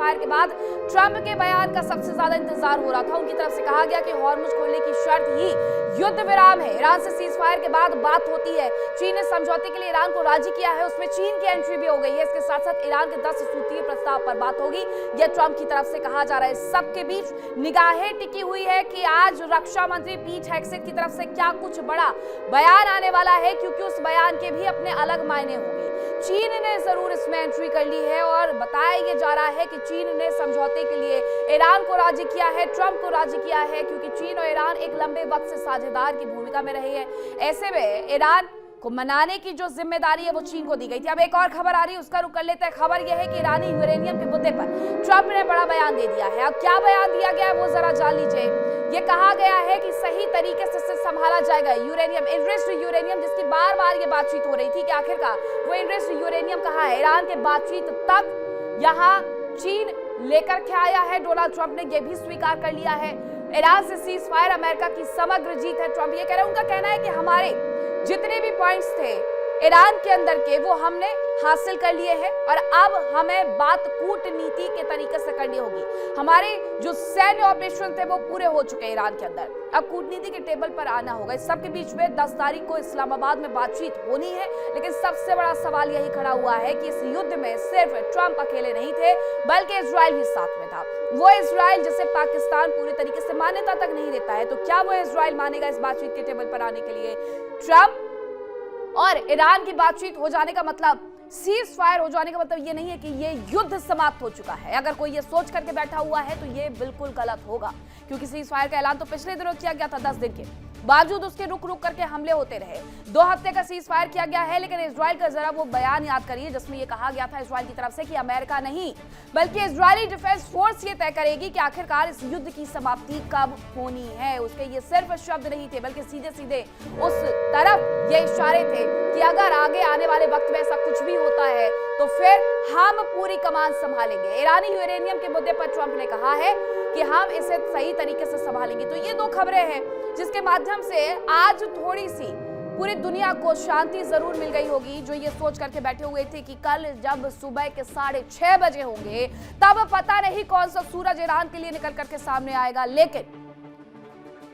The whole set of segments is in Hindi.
फायर के बाद ट्रंप के बयान का सबसे ज्यादा इंतजार हो रहा था। उनकी तरफ से कहा गया कि हॉर्मुज खोलने की शर्त ही युद्ध विराम है। ईरान से सीज फायर के बाद बात होती है। चीन ने समझौते के लिए ईरान को राजी किया है, उसमें चीन की एंट्री भी हो गई है। इसके साथ साथ ईरान के 10 सूत्रीय प्रस्ताव पर बात होगी, यह ट्रंप की तरफ से कहा जा रहा है। सबके बीच निगाहें टिकी हुई है कि आज रक्षा मंत्री पीट हेगसेथ की तरफ से क्या कुछ बड़ा बयान आने वाला है, क्योंकि उस बयान के भी अपने अलग मायने होंगे। चीन ने जरूर इसमें एंट्री कर ली है और बताया यह जा रहा है कि चीन ने समझौते के लिए ईरान को राजी किया है, ट्रंप को राजी किया है, क्योंकि चीन और ईरान एक लंबे वक्त से साझेदार की भूमिका में रहे हैं। ऐसे में ईरान को मनाने की जो जिम्मेदारी है वो चीन को दी गई थी। अब एक और खबर आ रही है, उसका रुख कर लेते हैं। खबर यह है कि ईरानी यूरेनियम के मुद्दे पर ट्रंप ने बड़ा बयान दे दिया है। अब क्या बयान दिया गया है वो जरा जान लीजिए। ये कहा गया है कि सही तरीके से संभाला जाएगा यूरेनियम, इनरिच्ड यूरेनियम, जिसकी बार बार ये बातचीत हो रही थी कि आखिरकार वो इनरिच्ड यूरेनियम कहाँ है। ईरान के बातचीत तक यहाँ चीन लेकर के आया है। डोनाल्ड ट्रंप ने यह भी स्वीकार कर लिया है। ईरान से सीज फायर अमेरिका की समग्र जीत है, ट्रंप ये कह रहे हैं। उनका कहना है कि हमारे जितने भी पॉइंट्स थे ईरान के अंदर के वो हमने हासिल कर लिए हैं और अब हमें बात कूटनीति के तरीके से करनी होगी। हमारे जो सैन्य ऑपरेशन थे वो पूरे हो चुके हैं ईरान के अंदर, अब कूटनीति के टेबल पर आना होगा। इस सबके बीच में 10 तारीख को इस्लामाबाद में बातचीत होनी है, लेकिन सबसे बड़ा सवाल यही खड़ा हुआ है कि इस युद्ध में सिर्फ ट्रंप अकेले नहीं थे, बल्कि इजराइल भी साथ में था। वो इजराइल जिसे पाकिस्तान पूरी तरीके से मान्यता तक नहीं देता है, तो क्या वो इजराइल मानेगा इस बातचीत के टेबल पर आने के लिए? ट्रंप और ईरान की बातचीत हो जाने का मतलब, सीज फायर हो जाने का मतलब ये नहीं है कि ये युद्ध समाप्त हो चुका है। अगर कोई ये सोच करके बैठा हुआ है तो ये बिल्कुल गलत होगा, क्योंकि सीज फायर का ऐलान तो पिछले दिनों किया गया था। 10 दिन के बावजूद उसके रुक रुक करके हमले होते रहे। 2 हफ्ते का सीज फायर किया गया है, लेकिन इजराइल का जरा वो बयान याद करिए जिसमें ये कहा गया था इजराइल की तरफ से कि अमेरिका नहीं बल्कि इजरायली डिफेंस फोर्स ये तय करेगी कि आखिरकार इस युद्ध की समाप्ति कब होनी है। उसके ये सिर्फ शब्द नहीं थे, बल्कि सीधे सीधे उस तरफ ये इशारे थे कि अगर आगे आने वाले वक्त में ऐसा कुछ भी होता है तो फिर हम पूरी कमान संभालेंगे। ईरानी यूरेनियम के मुद्दे पर ट्रंप ने कहा है कि हम इसे सही तरीके से संभालेंगे। तो ये 2 खबरें हैं जिसके माध्यम से आज थोड़ी सी पूरी दुनिया को शांति जरूर मिल गई होगी, जो ये सोच करके बैठे हुए थे कि कल जब सुबह के 6:30 बजे होंगे तब पता नहीं कौन सा सूरज ईरान के लिए निकल करके सामने आएगा। लेकिन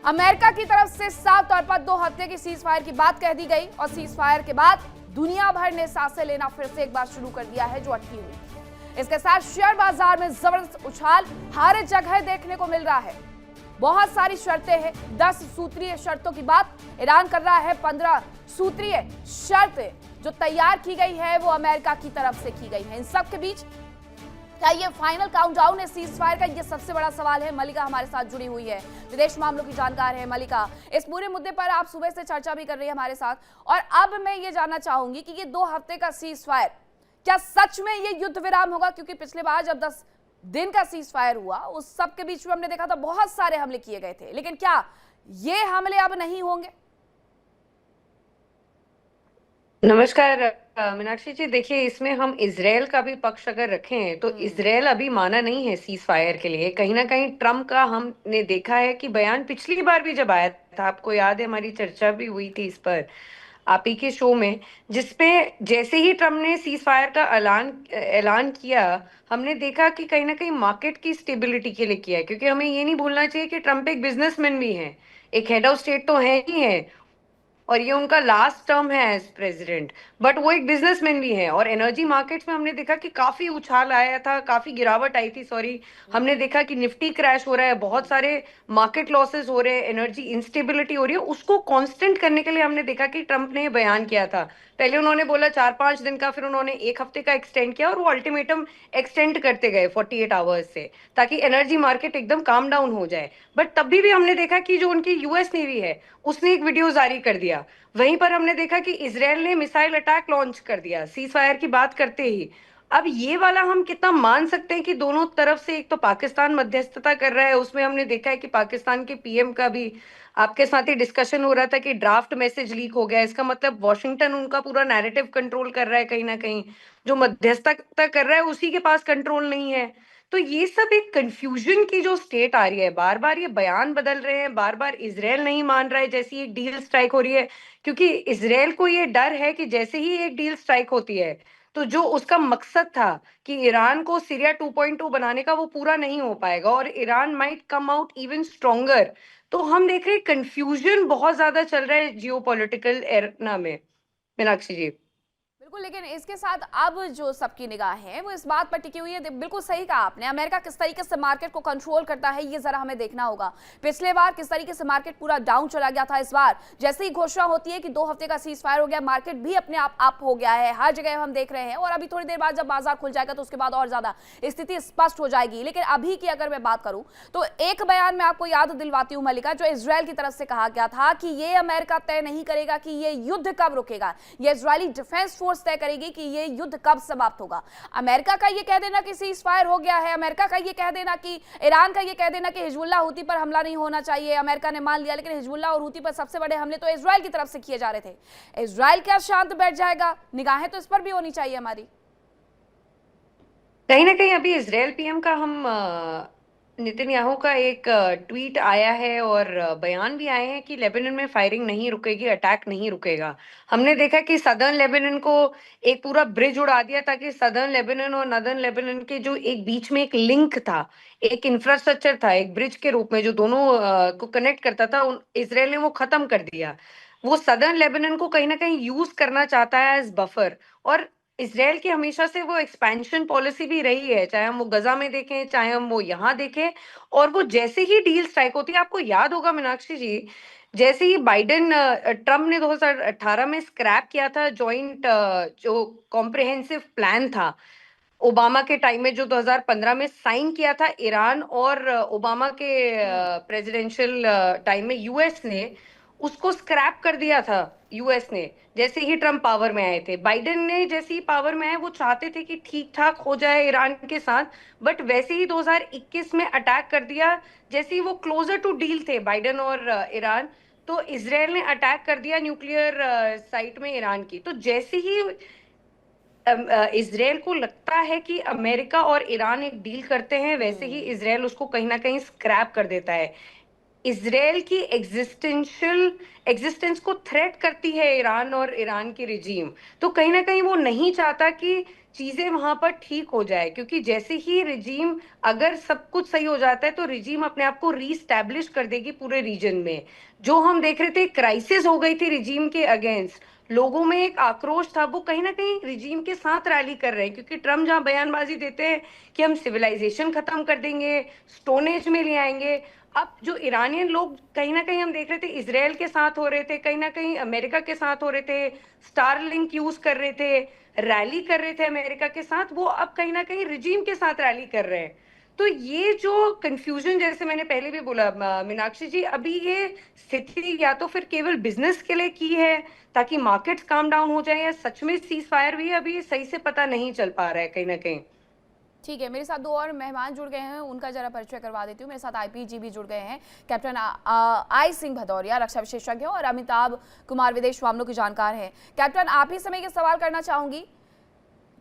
अमेरिका की तरफ से साफ तौर पर 2 हफ्ते की सीज फायर की बात कह दी गई और सीज फायर के बाद दुनिया भर ने सांसें लेना फिर से एक बार शुरू कर दिया है, जो अटकी हुई थी। इसके साथ शेयर बाजार में जबरदस्त उछाल हर जगह देखने को मिल रहा है। बहुत सारी शर्तें हैं, 10 सूत्रीय शर्तों की बात ईरान कर रहा है। 15 सूत्रीय शर्त जो तैयार की गई है वो अमेरिका की तरफ से की गई है। इन सब के बीच क्या ये फाइनल काउंटडाउन है सीज फायर का? ये सबसे बड़ा सवाल है। मलिका हमारे साथ जुड़ी हुई है, विदेश मामलों की जानकार है। मलिका, इस पूरे मुद्दे पर आप सुबह से चर्चा भी कर रही है हमारे साथ, और अब मैं ये जानना चाहूंगी कि ये 2 हफ्ते का सीज फायर क्या सच में ये युद्ध विराम होगा? क्योंकि पिछले बार जब 10 दिन का सीज फायर हुआ उस सब के बीच में हमने देखा था बहुत सारे हमले किए गए थे, लेकिन क्या ये हमले अब नहीं होंगे? नमस्कार मीनाक्षी जी, देखिए इसमें हम इजराइल का भी पक्ष अगर रखें तो इजराइल अभी माना नहीं है सीज फायर के लिए। कहीं ना कहीं ट्रम्प का हमने देखा है कि बयान पिछली बार भी जब आया था, आपको याद है हमारी चर्चा भी हुई थी इस पर आप ही के शो में, जिसपे जैसे ही ट्रम्प ने सीज फायर का ऐलान किया, हमने देखा कि कहीं ना कहीं मार्केट की स्टेबिलिटी के लिए किया है। क्योंकि हमें ये नहीं भूलना चाहिए कि ट्रम्प एक बिजनेसमैन भी है, एक हेड ऑफ स्टेट तो है ही है, और ये उनका लास्ट टर्म है एज प्रेसिडेंट, बट वो एक बिजनेसमैन भी है। और एनर्जी मार्केट्स में हमने देखा कि काफी उछाल आया था, काफी गिरावट आई थी, सॉरी। हमने देखा कि निफ्टी क्रैश हो रहा है, बहुत सारे मार्केट लॉसेस हो रहे हैं, एनर्जी इंस्टेबिलिटी हो रही है। उसको कांस्टेंट करने के लिए हमने देखा कि ट्रंप ने बयान किया था। पहले उन्होंने बोला 4-5 दिन का, फिर उन्होंने 1 हफ्ते का एक्सटेंड किया, और वो अल्टीमेटम एक्सटेंड करते गए 48 आवर्स से, ताकि एनर्जी मार्केट एकदम काम डाउन हो जाए। बट तब भी हमने देखा कि जो उनकी यूएस नेवी है उसने एक वीडियो जारी कर दिया। वहीं पर हमने देखा कि इजराइल ने मिसाइल अटैक लॉन्च कर दिया सीज फायर की बात करते ही। अब ये वाला हम कितना मान सकते हैं कि दोनों तरफ से, एक तो पाकिस्तान मध्यस्थता कर रहा है, उसमें हमने देखा है कि पाकिस्तान के पीएम का भी आपके साथ ही डिस्कशन हो रहा था कि ड्राफ्ट मैसेज लीक हो गया। इसका मतलब वॉशिंगटन उनका पूरा नैरेटिव कंट्रोल कर रहा है, कहीं ना कहीं जो मध्यस्थता कर रहा है उसी के पास कंट्रोल नहीं है। तो ये सब एक कंफ्यूजन की जो स्टेट आ रही है, बार बार ये बयान बदल रहे हैं, बार बार इजराइल नहीं मान रहा है जैसी एक डील स्ट्राइक हो रही है। क्योंकि इजराइल को ये डर है कि जैसे ही एक डील स्ट्राइक होती है तो जो उसका मकसद था कि ईरान को सीरिया 2.2 बनाने का, वो पूरा नहीं हो पाएगा और Iran might come out even stronger. तो हम देख रहे हैं कंफ्यूजन बहुत ज्यादा चल रहा है जियोपॉलिटिकल एरिना में, मीनाक्षी जी। बिल्कुल, लेकिन इसके साथ अब जो सबकी निगाह है वो इस बात पर टिकी हुई है। बिल्कुल सही कहा आपने, अमेरिका किस तरीके से मार्केट को कंट्रोल करता है ये जरा हमें देखना होगा। पिछले बार किस तरीके से मार्केट पूरा डाउन चला गया था, इस बार जैसे ही घोषणा होती है कि 2 हफ्ते का सीज फायर हो गया, मार्केट भी अपने आप अप हो गया है, हर जगह हम देख रहे हैं। और अभी थोड़ी देर बाद जब बाजार खुल जाएगा तो उसके बाद और ज्यादा स्थिति स्पष्ट हो जाएगी। लेकिन अभी की अगर मैं बात करूं तो एक बयान में आपको याद दिलवाती हूं मलिका, जो इजरायल की तरफ से कहा गया था कि ये अमेरिका तय नहीं करेगा कि ये युद्ध कब रुकेगा, ये इजरायली डिफेंस फोर्स तय करेगी कि ये युद्ध कब समाप्त होगा। अमेरिका का ये कह देना कि सीज फायर हो गया है, अमेरिका का ये कह देना कि ईरान का ये कह देना कि हिजबुल्लाह हूती पर हमला नहीं होना चाहिए, अमेरिका ने मान लिया। लेकिन हिजबुल्लाह और हूती पर सबसे बड़े हमले तो इजरायल की तरफ से किए जा रहे थे। इजरायल क्या शांत बैठ जाएगा? निगाहें तो इस पर भी होनी चाहिए हमारी। कहीं ना कहीं अभी इजरायल पीएम का हम नेतन्याहू का एक ट्वीट आया है और बयान भी आए हैं कि लेबनान में फायरिंग नहीं रुकेगी, अटैक नहीं रुकेगा। हमने देखा कि सदर्न लेबनान को एक पूरा ब्रिज उड़ा दिया ताकि सदर्न लेबनान और नदर्न लेबनान के जो एक बीच में एक लिंक था, एक इंफ्रास्ट्रक्चर था, एक ब्रिज के रूप में जो दोनों को कनेक्ट करता था, इसराइल ने वो खत्म कर दिया। वो सदर्न लेबनान को कहीं ना कहीं यूज करना चाहता है एज बफर। और इसराइल की हमेशा से वो एक्सपेंशन पॉलिसी भी रही है, चाहे हम वो गजा में देखें, चाहे हम वो यहाँ देखें। और वो जैसे ही डील स्ट्राइक होती है, आपको याद होगा मीनाक्षी जी, जैसे ही बाइडेन ट्रम्प ने 2018 में स्क्रैप किया था जॉइंट जो कॉम्प्रिहेंसिव प्लान था, ओबामा के टाइम में जो 2015 में साइन किया था ईरान और ओबामा के प्रेसिडेंशियल टाइम में यूएस ने उसको स्क्रैप कर दिया था। यूएस ने जैसे ही ट्रम्प पावर में आए थे, बाइडेन ने जैसे ही पावर में आए, वो चाहते थे कि ठीक ठाक हो जाए ईरान के साथ, बट वैसे ही 2021 में अटैक कर दिया। जैसे ही वो क्लोजर टू डील थे बाइडेन और ईरान, तो इसराइल ने अटैक कर दिया न्यूक्लियर साइट में ईरान की। तो जैसे ही इसराइल को लगता है कि अमेरिका और ईरान एक डील करते हैं, वैसे ही इसराइल उसको कहीं ना कहीं स्क्रैप कर देता है। इसराइल की एग्जिस्टेंस को थ्रेट करती है ईरान और ईरान की रिजीम। तो कहीं ना कहीं वो नहीं चाहता कि चीजें वहां पर ठीक हो जाए, क्योंकि जैसे ही रिजीम, अगर सब कुछ सही हो जाता है तो रिजीम अपने आप को रीस्टैब्लिश कर देगी पूरे रीजन में। जो हम देख रहे थे क्राइसिस हो गई थी रिजीम के अगेंस्ट, लोगों में एक आक्रोश था, वो कहीं ना कहीं रिजीम के साथ रैली कर रहे हैं। क्योंकि ट्रम्प जहां बयानबाजी देते हैं कि हम सिविलाइजेशन खत्म कर देंगे, स्टोन एज में ले आएंगे, अब जो ईरानियन लोग कहीं ना कहीं हम देख रहे थे इसराइल के साथ हो रहे थे, कहीं ना कहीं अमेरिका के साथ हो रहे थे, स्टार लिंक यूज कर रहे थे, रैली कर रहे थे अमेरिका के साथ, वो अब कहीं ना कहीं रिजीम के साथ रैली कर रहे हैं। तो ये जो कंफ्यूजन, जैसे मैंने पहले भी बोला मीनाक्षी जी, अभी ये स्थिति या तो फिर केवल बिजनेस के लिए की है ताकि मार्केट्स काम डाउन हो जाए, या सच में सीज फायर भी अभी सही से पता नहीं चल पा रहा है कहीं ना कहीं। ठीक है, मेरे साथ 2 और मेहमान जुड़ गए हैं, उनका जरा परिचय करवा देती हूँ। मेरे साथ आईपीजी भी जुड़ गए हैं, कैप्टन आई सिंह भदौरिया, रक्षा विशेषज्ञ, और अमिताभ कुमार विदेश मामलों के जानकार हैं। कैप्टन, आप ही समय के सवाल करना चाहूंगी।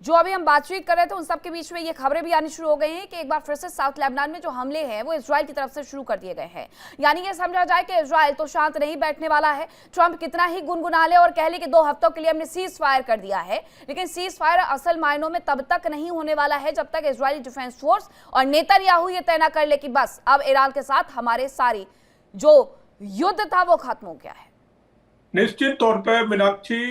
जो अभी हम बातचीत कर रहे थे उन सबके बीच में ये खबरें भी आनी शुरू हो गई हैं कि एक बार फिर से साउथ लेबनान में जो हमले हैं वो इजराइल की तरफ से शुरू कर दिए गए हैं। यानी ये समझा जाए कि इजराइल तो शांत नहीं बैठने वाला है। ट्रंप कितना ही गुनगुना ले और कह ले कि 2 हफ्तों के लिए हमने सीज फायर कर दिया है, लेकिन सीज फायर असल मायनों में तब तक नहीं होने वाला है जब तक इजरायली डिफेंस फोर्स और नेतन्याहू ये तय न कर ले कि बस अब ईरान के साथ हमारे सारी जो युद्ध था वो खत्म हो गया है। निश्चित तौर पर मीनाक्षी,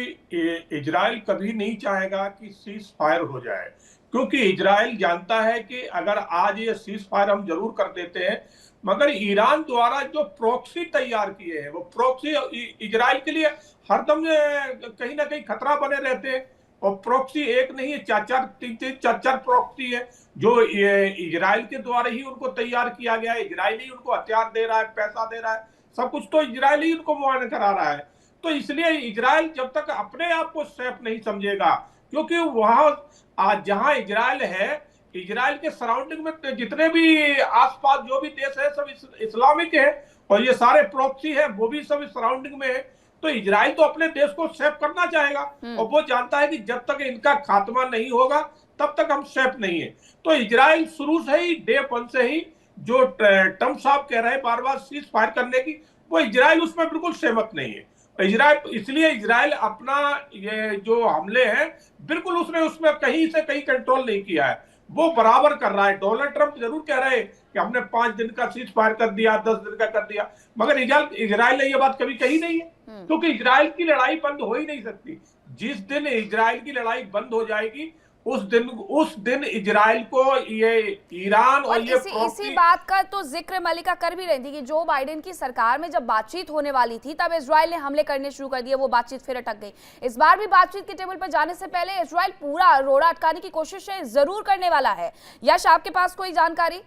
इजराइल कभी नहीं चाहेगा कि सीज फायर हो जाए, क्योंकि इजराइल जानता है कि अगर आज ये सीज फायर हम जरूर कर देते हैं, मगर ईरान द्वारा जो प्रॉक्सी तैयार किए हैं वो प्रॉक्सी इजराइल के लिए हरदम कहीं ना कहीं खतरा बने रहते हैं। और प्रॉक्सी एक नहीं है, 4-4 प्रॉक्सी है जो इजराइल के द्वारा ही उनको तैयार किया गया है। इजराइल ही उनको हथियार दे रहा है, पैसा दे रहा है, सब कुछ तो इजराइल ही उनको मुआयना करा रहा है। तो इसलिए इजराइल जब तक अपने आप को सेफ नहीं समझेगा, क्योंकि वहां आज जहां इजराइल है, इजराइल के सराउंडिंग में जितने भी आसपास जो भी देश है सब इस्लामिक है, और ये सारे प्रॉक्सी है वो भी सब सराउंडिंग में है। तो इजराइल तो अपने देश को सेफ करना चाहेगा, और वो जानता है कि जब तक इनका खात्मा नहीं होगा तब तक हम सेफ नहीं है। तो इजराइल शुरू से ही, डे 1 से ही, जो ट्रम्प साहब कह रहे हैं बार बार सीज फायर करने की, वो इजराइल उसमें बिल्कुल सहमत नहीं है। इजराइल, इसलिए इजराइल अपना ये जो हमले हैं बिल्कुल उसमें कहीं से कहीं कंट्रोल नहीं किया है, वो बराबर कर रहा है। डोनाल्ड ट्रंप जरूर कह रहे हैं कि हमने 5 दिन का सीज फायर कर दिया, 10 दिन का कर दिया, मगर इजराइल ने ये बात कभी कही नहीं है, क्योंकि इजराइल की लड़ाई बंद हो ही नहीं सकती। जिस दिन इजराइल की लड़ाई बंद हो जाएगी उस दिन इजराइल को ये ईरान और ये इसी बात का तो जिक्र मलिका कर भी रही थी कि जो बाइडेन की सरकार में जब बातचीत होने वाली थी तब इजराइल ने हमले करने शुरू कर दिए, वो बातचीत फिर अटक गई। इस बार भी बातचीत के टेबल पर जाने से पहले इजराइल पूरा रोड़ा अटकाने की कोशिश जरूर करने वाला है। यश, आपके पास कोई जानकारी?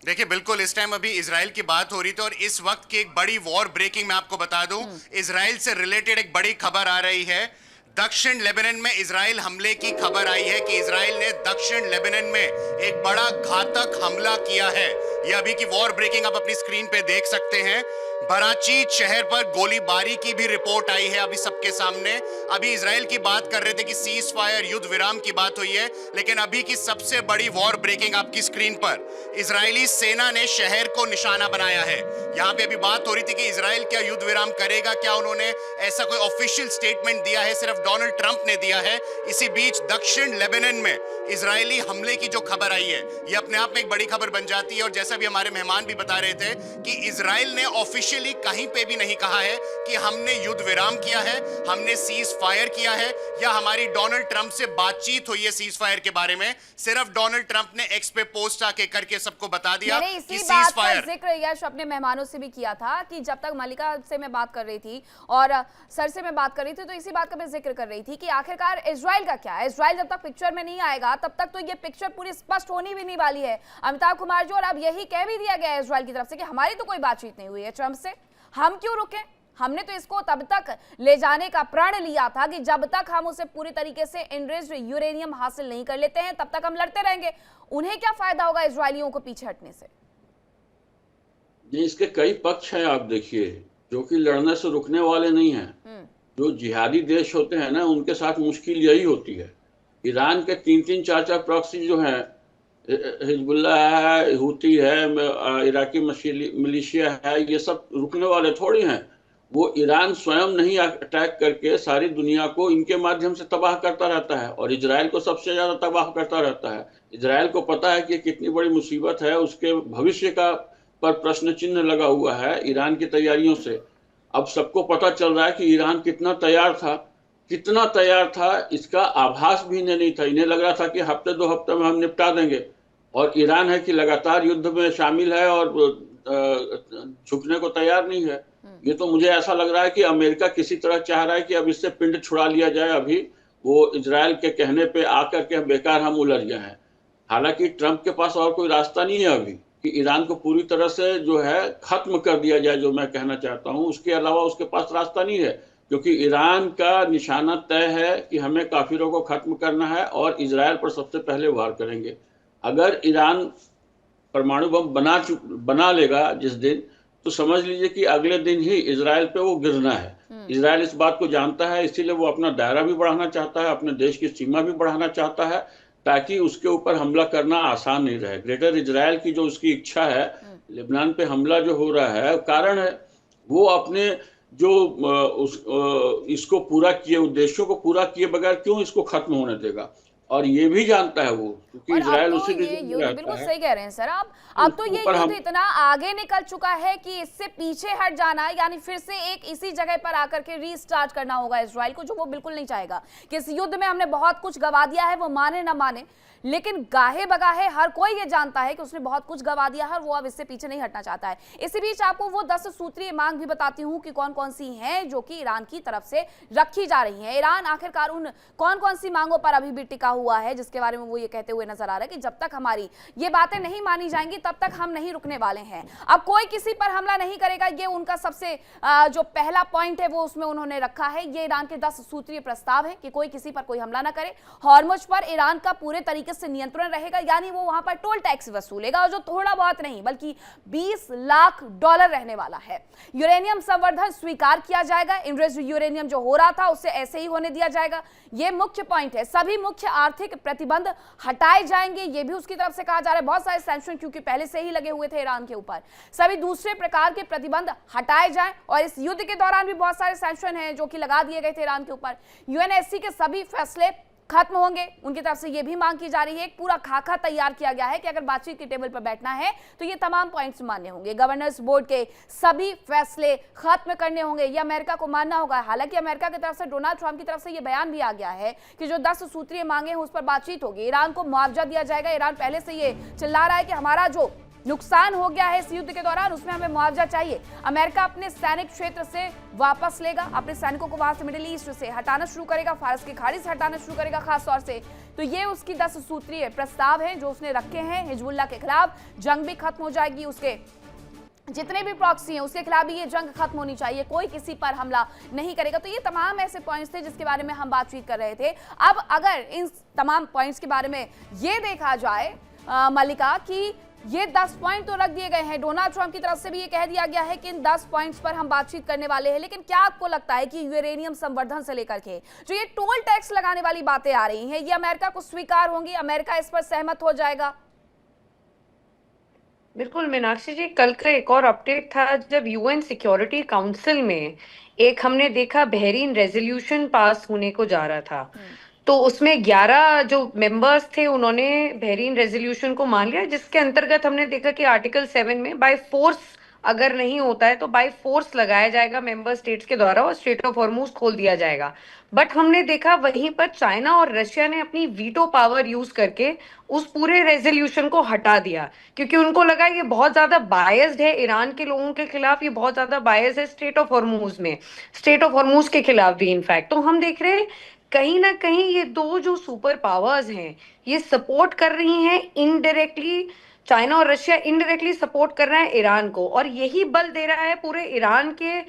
देखिए, बिल्कुल इस टाइम अभी इजराइल की बात हो रही थी और इस वक्त की एक बड़ी वॉर ब्रेकिंग मैं आपको बता दूं, इजराइल से रिलेटेड एक बड़ी खबर आ रही है। दक्षिण लेबनान में इजराइल हमले की खबर आई है कि इजराइल ने दक्षिण लेबनान में एक बड़ा घातक हमला किया है। यह अभी की वॉर ब्रेकिंग आप अपनी स्क्रीन पे देख सकते हैं। बराचीत शहर पर गोलीबारी की भी रिपोर्ट आई है अभी सबके सामने। अभी इजराइल की बात कर रहे थे कि सीज फायर, युद्ध विराम की बात हुई है, लेकिन अभी की सबसे बड़ी वॉर ब्रेकिंग आपकी स्क्रीन पर, इजरायली सेना ने शहर को निशाना बनाया है। यहां पे अभी बात हो रही थी कि इजराइल क्या युद्ध विराम करेगा, क्या उन्होंने ऐसा कोई ऑफिशियल स्टेटमेंट दिया है, सिर्फ डोनाल्ड ट्रंप ने दिया है। इसी बीच दक्षिण लेबनान में इजरायली हमले की जो खबर आई है, यह अपने आप में एक बड़ी खबर बन जाती है। और जैसा भी हमारे मेहमान भी बता रहे थे कि इजराइल ने ऑफिशियली कहीं पे भी नहीं कहा है कि हमने युद्ध विराम किया है, हमने सीज फायर किया है, या हमारी डोनाल्ड ट्रंप से बातचीत हुई है सीज फायर के बारे में। सिर्फ डोनाल्ड ट्रंप ने एक्स पे पोस्ट आके करके सबको बता दिया कि सीज फायर। जिक्र यश अपने मेहमानों से भी किया था कि जब तक मलिका से मैं बात कर रही थी और सर से मैं बात कर रही थी, तो इसी बात का मैं जिक्र कर रही थी कि आखिरकार इजराइल का क्या है। इजराइल जब तक पिक्चर में नहीं आएगा तब तक तो ये पिक्चर पूरी स्पष्ट होनी भी नहीं वाली है, अमिताभ कुमार जी। और अब यही कह भी दिया गया है इजराइल की तरफ से कि हमारी तो कोई बातचीत नहीं हुई है ट्रंप से, हम क्यों रुके, हमने तो इसको तब तक ले जाने का प्रण लिया था कि जब तक हम उसे पूरी तरीके से एनरिच्ड यूरेनियम हासिल नहीं कर लेते हैं तब तक हम लड़ते रहेंगे। उन्हें क्या फायदा होगा इजरायलियों को पीछे हटने से? इसके कई पक्ष हैं, आप देखिए, जो कि लड़ने से रुकने वाले नहीं हैं। जो जिहादी देश होते हैं ना, उनके साथ मुश्किल यही होती है। ईरान के 3-3, 4-4 प्रॉक्सी जो हैं, हिजबुल्लाह है, हुती है, इराकी मिलिशिया है, ये सब रुकने वाले थोड़ी हैं। वो ईरान स्वयं नहीं अटैक करके सारी दुनिया को इनके माध्यम से तबाह करता रहता है और इजराइल को सबसे ज्यादा तबाह करता रहता है। इजराइल को पता है कि कितनी बड़ी मुसीबत है, उसके भविष्य का पर प्रश्न चिन्ह लगा हुआ है ईरान की तैयारियों से। अब सबको पता चल रहा है कि ईरान कितना तैयार था, इसका आभास भी इन्हें नहीं था। इन्हें लग रहा था कि हफ्ते 2 हफ्ते में हम निपटा देंगे, और ईरान है कि लगातार युद्ध में शामिल है और झुकने को तैयार नहीं है। ये तो मुझे ऐसा लग रहा है कि अमेरिका किसी तरह चाह रहा है कि अब इससे पिंड छुड़ा लिया जाए, अभी वो इजराइल के कहने पे आकर के बेकार हम उलझ गए हैं। हालांकि ट्रंप के पास और कोई रास्ता नहीं है अभी कि ईरान को पूरी तरह से जो है खत्म कर दिया जाए, जो मैं कहना चाहता हूँ। उसके अलावा उसके पास रास्ता नहीं है, क्योंकि ईरान का निशाना तय है कि हमें काफिरों को खत्म करना है और इजराइल पर सबसे पहले वार करेंगे। अगर ईरान परमाणु बम बना लेगा जिस दिन, तो समझ लीजिए कि अगले दिन ही इजराइल पे वो गिरना है। इजराइल इस बात को जानता है, इसीलिए वो अपना दायरा भी बढ़ाना चाहता है, अपने देश की सीमा भी बढ़ाना चाहता है, ताकि उसके ऊपर हमला करना आसान नहीं रहे। ग्रेटर इजराइल की जो उसकी इच्छा है, लेबनान पे हमला जो हो रहा है, कारण है वो अपने जो इसको पूरा किए, उद्देश्यों को पूरा किए बगैर क्यों इसको खत्म होने देगा। और ये भी जानता है वो, क्योंकि इजराइल उसी बिल्कुल सही कह रहे हैं सर आप। अब तो ये युद्ध इतना आगे निकल चुका है कि इससे पीछे हट जाना, यानी फिर से एक इसी जगह पर आकर के रीस्टार्ट करना होगा इजराइल को, जो वो बिल्कुल नहीं चाहेगा। कि इस युद्ध में हमने बहुत कुछ गवा दिया है, वो माने ना माने, लेकिन गाहे बगाहे हर कोई ये जानता है कि उसने बहुत कुछ गवा दिया है, वो अब इससे पीछे नहीं हटना चाहता है। इसी बीच आपको वो 10 सूत्रीय मांग भी बताती हूँ कि कौन कौन सी हैं जो कि ईरान की तरफ से रखी जा रही हैं। ईरान आखिरकार उन कौन कौन सी मांगों पर अभी भी टिका हुआ है, जिसके बारे में वो ये कहते हुए नजर आ रहा है कि जब तक हमारी ये बातें नहीं मानी जाएंगी तब तक हम नहीं रुकने वाले हैं। अब कोई किसी पर हमला नहीं करेगा, ये उनका सबसे जो पहला पॉइंट है वो उसमें उन्होंने रखा है। ये ईरान के 10 सूत्रीय प्रस्ताव है कि कोई किसी पर कोई हमला ना करे। हॉर्मुज पर ईरान का पूरे तरीके से नियंत्रण रहेगा, यानी वो वहां पर टोल टैक्स वसूलेगा, और जो थोड़ा बहुत नहीं बल्कि $20 लाख रहने वाला है। यूरेनियम संवर्धन स्वीकार किया जाएगा, एनरिच्ड यूरेनियम जो हो रहा था उससे ऐसे ही होने दिया जाएगा। ये मुख्य पॉइंट है। सभी मुख्य आर्थिक प्रतिबंध हटाए जाएंगे, ये भी उसकी तरफ से कहा जा रहा है। बहुत सारे सैंक्शन क्योंकि पहले से ही लगे हुए थे ईरान के ऊपर, सभी दूसरे प्रकार के प्रतिबंध हटाए जाएं। और इस युद्ध के दौरान भी बहुत सारे सैंक्शन हैं जो कि लगा दिए गए थे ईरान के ऊपर। यूएनएससी के सभी फैसले खत्म होंगे, उनकी तरफ से यह भी मांग की जा रही है। एक पूरा खाका तैयार किया गया है कि अगर बातचीत की टेबल पर बैठना है तो ये तमाम पॉइंट्स मान्य होंगे। गवर्नर्स बोर्ड के सभी फैसले खत्म करने होंगे, ये अमेरिका को मानना होगा। हालांकि अमेरिका की तरफ से, डोनाल्ड ट्रंप की तरफ से ये बयान भी आ गया है कि जो 10 सूत्रीय मांगे हैं उस पर बातचीत होगी। ईरान को मुआवजा दिया जाएगा। ईरान पहले से ये चिल्ला रहा है कि हमारा जो नुकसान हो गया है इस युद्ध के दौरान उसमें हमें मुआवजा चाहिए। अमेरिका अपने सैनिक क्षेत्र से वापस लेगा, अपने सैनिकों को वहां से मिडिल ईस्ट से हटाना शुरू करेगा, फारस की खाड़ी से हटाना शुरू करेगा खास तौर से। तो ये उसकी 10 सूत्रीय प्रस्ताव हैं जो उसने रखे हैं। हिजबुल्लाह के खिलाफ जंग भी खत्म हो जाएगी, उसके जितने भी प्रॉक्सी हैं उसके खिलाफ भी ये जंग खत्म होनी चाहिए, कोई किसी पर हमला नहीं करेगा। तो ये तमाम ऐसे पॉइंट्स थे जिसके बारे में हम बातचीत कर रहे थे। अब अगर इन तमाम पॉइंट्स के बारे में ये देखा जाए मल्लिका कि ये 10 पॉइंट तो रख दिए गए हैं, डोनाल्ड ट्रंप की तरफ से भी ये कह दिया गया है कि इन 10 पॉइंट्स पर हम बातचीत करने वाले हैं। लेकिन क्या आपको लगता है कि यूरेनियम संवर्धन से लेकर के जो ये टोल टैक्स लगाने वाली बातें आ रही हैं, ये अमेरिका को स्वीकार होंगी, अमेरिका इस पर सहमत हो जाएगा? बिल्कुल मीनाक्षी जी, कल का एक और अपडेट था जब यूएन सिक्योरिटी काउंसिल में एक हमने देखा बहरीन रेजोल्यूशन पास होने को जा रहा था। तो उसमें 11 जो मेंबर्स थे उन्होंने बहरीन रेजोल्यूशन को मान लिया, जिसके अंतर्गत हमने देखा कि आर्टिकल 7 में बाय फोर्स अगर नहीं होता है तो बाय फोर्स लगाया जाएगा मेंबर स्टेट्स के द्वारा और स्ट्रेट ऑफ हॉर्मुज खोल दिया जाएगा। बट हमने देखा वहीं पर चाइना और रशिया ने अपनी वीटो पावर यूज करके उस पूरे रेजोल्यूशन को हटा दिया, क्योंकि उनको लगा ये बहुत ज्यादा बायस्ड है ईरान के लोगों के खिलाफ, ये बहुत ज्यादा बायस्ड है स्ट्रेट ऑफ हॉर्मुज में, स्ट्रेट ऑफ हॉर्मुज के खिलाफ भी इनफैक्ट। तो हम देख रहे हैं कहीं ना कहीं ये दो जो सुपर पावर्स हैं ये सपोर्ट कर रही हैं इनडायरेक्टली, चाइना और रशिया इनडायरेक्टली सपोर्ट कर रहा है ईरान को, और यही बल दे रहा है पूरे ईरान के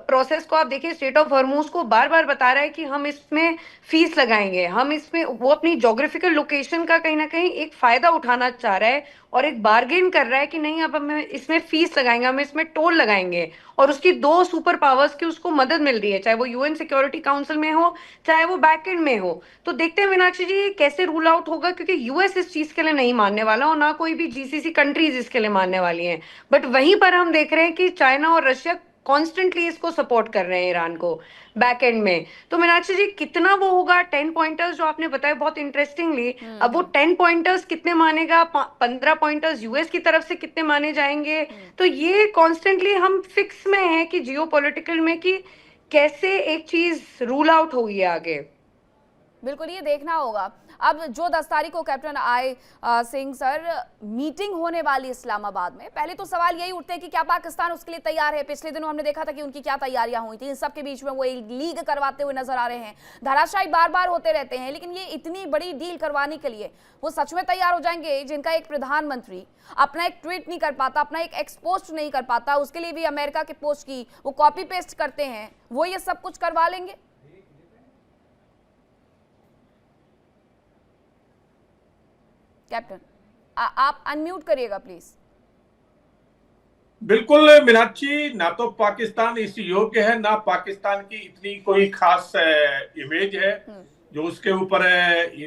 प्रोसेस को। आप देखिए स्ट्रेट ऑफ हॉर्मुज को बार बार बता रहा है कि हम इसमें फीस लगाएंगे, हम इसमें, वो अपनी ज्योग्राफिकल लोकेशन का कहीं ना कहीं एक फायदा उठाना चाह रहा है और एक बार्गेन कर रहा है कि नहीं अब हम इसमें फीस लगाएंगे, हम इसमें टोल लगाएंगे। और उसकी दो सुपर पावर्स की उसको मदद मिल रही है, चाहे वो यूएन सिक्योरिटी काउंसिल में हो चाहे वो बैक एंड में हो। तो देखते हैं मीनाक्षी जी कैसे रूल आउट होगा, क्योंकि यूएस इस चीज के लिए नहीं मानने वाला और ना कोई भी जीसीसी कंट्रीज इसके लिए मानने वाली हैं। बट वहीं पर हम देख रहे हैं कि चाइना और रशिया कॉन्स्टेंटली इसको सपोर्ट कर रहे हैं ईरान को बैक एंड में। तो मीनाक्षी जी कितना वो होगा 10 पॉइंटर्स जो आपने बताया बहुत इंटरेस्टिंगली, अब वो 10 पॉइंटर्स कितने मानेगा, 15 पॉइंटर्स यूएस की तरफ से कितने माने जाएंगे, तो ये कॉन्स्टेंटली हम फिक्स में है कि जियोपॉलिटिकल में कि कैसे एक चीज रूल आउट होगी आगे। बिल्कुल ये देखना होगा। अब जो 10 तारीख को captain I Singh sir meeting होने वाली इस्लामाबाद में, पहले तो सवाल यही उठते हैं कि क्या पाकिस्तान उसके लिए तैयार है। पिछले दिनों हमने देखा था कि उनकी क्या तैयारियां हुई थी, इन सब के बीच में वो एक लीग करवाते हुए नजर आ रहे हैं। धराशायी बार बार होते रहते हैं, लेकिन ये इतनी बड़ी डील करवाने के लिए वो सच में तैयार हो जाएंगे जिनका एक प्रधानमंत्री अपना एक ट्वीट नहीं कर पाता, अपना एक एक्स पोस्ट नहीं कर पाता, उसके लिए भी अमेरिका के पोस्ट की वो कॉपी पेस्ट करते हैं, वो ये सब कुछ करवा लेंगे? कैप्टन आप अनम्यूट करिएगा प्लीज। बिल्कुल मीनाक्षी, ना तो पाकिस्तान इस योग्य है, ना पाकिस्तान की इतनी कोई खास इमेज है जो उसके ऊपर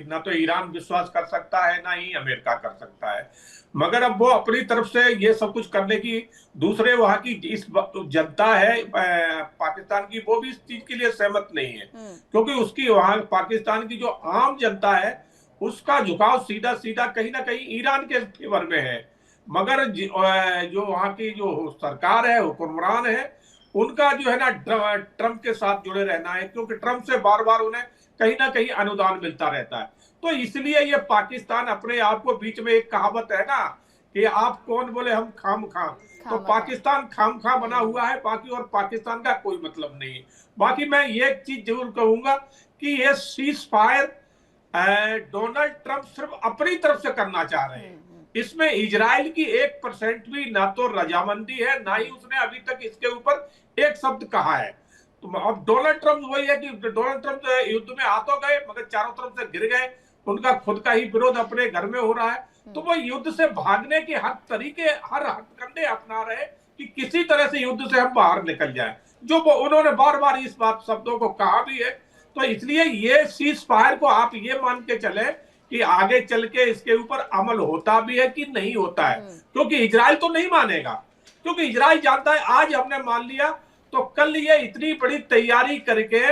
ना तो ईरान विश्वास कर सकता है ना ही अमेरिका कर सकता है। मगर अब वो अपनी तरफ से ये सब कुछ करने की, दूसरे वहां की इस जनता है पाकिस्तान की, वो भी इस चीज के लिए सहमत नहीं है, क्योंकि उसकी वहां पाकिस्तान की जो आम जनता है उसका झुकाव सीधा सीधा कहीं ना कहीं ईरान के फेवर में है। मगर जो वहां की जो सरकार है, हुक्मरान है, उनका जो है ना ट्रंप के साथ जुड़े रहना है, क्योंकि ट्रंप से बार बार उन्हें कहीं ना कहीं अनुदान मिलता रहता है। तो इसलिए ये पाकिस्तान अपने आप को, बीच में एक कहावत है ना कि आप कौन बोले हम खाम खां, तो पाकिस्तान खाम खां बना हुआ है, बाकी और पाकिस्तान का कोई मतलब नहीं। बाकी मैं ये चीज जरूर कहूंगा कि ये सीज फायर डोनाल्ड ट्रंप सिर्फ अपनी तरफ से करना चाह रहे हैं, इसमें इजराइल की 1% भी ना तो रजामंदी है, ना ही उसने अभी तक इसके ऊपर एक शब्द कहा है। तो अब डोनाल्ड ट्रंप वही है कि डोनाल्ड ट्रंप युद्ध में आ तो गए मगर चारों तरफ से गिर गए, उनका खुद का ही विरोध अपने घर में हो रहा है। तो वो युद्ध से भागने के हर तरीके, हर हथकंडे अपना रहे कि किसी तरह से युद्ध से हम बाहर निकल जाए, जो उन्होंने बार बार इस बात शब्दों को कहा भी है। तो इसलिए ये सीज फायर को आप ये मान के चले कि आगे चल के इसके ऊपर अमल होता भी है कि नहीं होता है, क्योंकि इजराइल तो नहीं मानेगा, क्योंकि इजराइल जानता है आज हमने मान लिया तो कल ये इतनी बड़ी तैयारी करके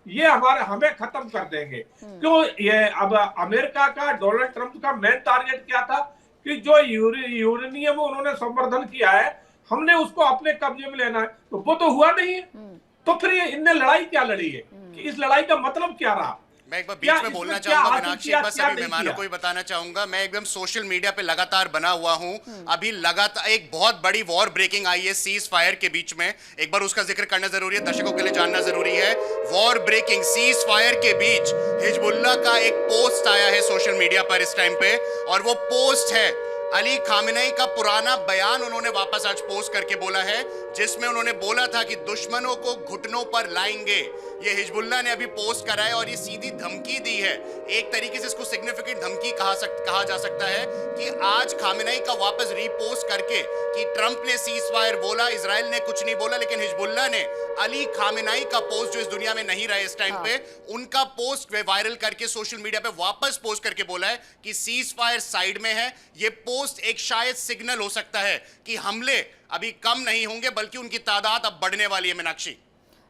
ये हमें खत्म कर देंगे। क्यों ये अब अमेरिका का डोनाल्ड ट्रंप का मेन टारगेट क्या था कि जो यूरेनियम उन्होंने संवर्धन किया है हमने उसको अपने कब्जे में लेना है, तो वो तो हुआ नहीं है। तो फिर इनने लड़ाई क्या लड़ी है कि इस लड़ाई का मतलब क्या रहा? मैं एक बार बीच में बोलना चाहूंगा मीनाक्षी, बस सभी मेहमानों को भी बताना चाहूंगा, मैं एकदम सोशल मीडिया पे लगातार बना हुआ हूं। अभी लगातार एक बहुत बड़ी वॉर ब्रेकिंग आई है सीज फायर के बीच में, एक बार उसका जिक्र करना जरूरी है, दर्शकों के लिए जानना जरूरी है। वॉर ब्रेकिंग सीज फायर के बीच हिजबुल्लाह का एक पोस्ट आया है सोशल मीडिया पर इस टाइम पे, और वो पोस्ट है अली खामेनेई का पुराना बयान उन्होंने वापस आज पोस्ट करके बोला है, जिसमें उन्होंने बोला था कि दुश्मनों को घुटनों पर लाएंगे। ये हिजबुल्लाह ने अभी पोस्ट करा है और ये सीधी धमकी दी है। एक तरीके से इसको सिग्निफिकेंट धमकी कहा जा सकता है कि आज खामेनेई का वापस रीपोस्ट करके कि ट्रंप ने सीज फायर बोला, इजराइल ने कुछ नहीं बोला, लेकिन हिजबुल्लाह ने अली खामेनेई का पोस्ट जो इस दुनिया में नहीं रहे इस टाइम पे, उनका पोस्ट वायरल करके सोशल मीडिया पे वापस पोस्ट करके बोला है कि सीज फायर साइड में है। ये पोस्ट एक शायद सिग्नल हो सकता है कि हमले अभी कम नहीं होंगे बल्कि उनकी तादाद अब बढ़ने वाली है। मीनाक्षी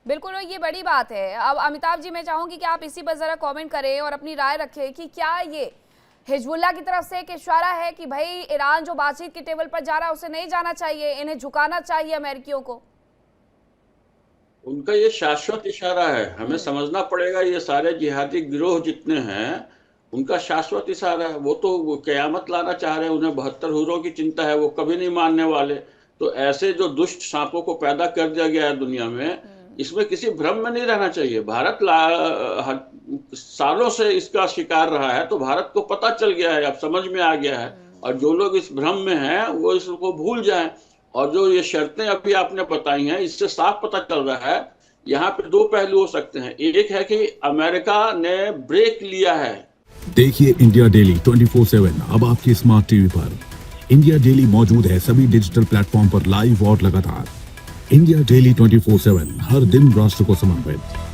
बिल्कुल, ये बड़ी बात है। अब अमिताभ जी मैं चाहूंगी कि आप इसी पर जरा कमेंट करें और अपनी राय रखें कि क्या ये हिजबुल्लाह की तरफ से एक इशारा है कि भाई ईरान जो बातचीत के टेबल पर जा रहा है उसे नहीं जाना चाहिए, इन्हें झुकाना चाहिए अमेरिकियों को? उनका ये शाश्वत इशारा है, हमें समझना पड़ेगा ये सारे जिहादी गिरोह जितने हैं उनका शाश्वत इशारा है। वो तो कयामत लाना चाह रहे हैं, उन्हें 72 हुर्रों की चिंता है, वो कभी नहीं मानने वाले। तो ऐसे जो दुष्ट सांपों को पैदा कर दिया गया है दुनिया में, इसमें किसी भ्रम में नहीं रहना चाहिए। भारत सालों से इसका शिकार रहा है, तो भारत को पता चल गया है, अब समझ में आ गया है। और जो लोग इस भ्रम में हैं वो इसको भूल जाएं। और जो ये शर्तें अभी आपने बताई हैं, इससे साफ पता चल रहा है यहाँ पे दो पहलू हो सकते हैं। एक है कि अमेरिका ने ब्रेक लिया है। देखिए इंडिया डेली 24/7 अब आपकी स्मार्ट टीवी पर। इंडिया डेली मौजूद है सभी डिजिटल प्लेटफॉर्म पर लाइव और लगातार। इंडिया डेली 24/7 हर दिन राष्ट्र को समर्पित।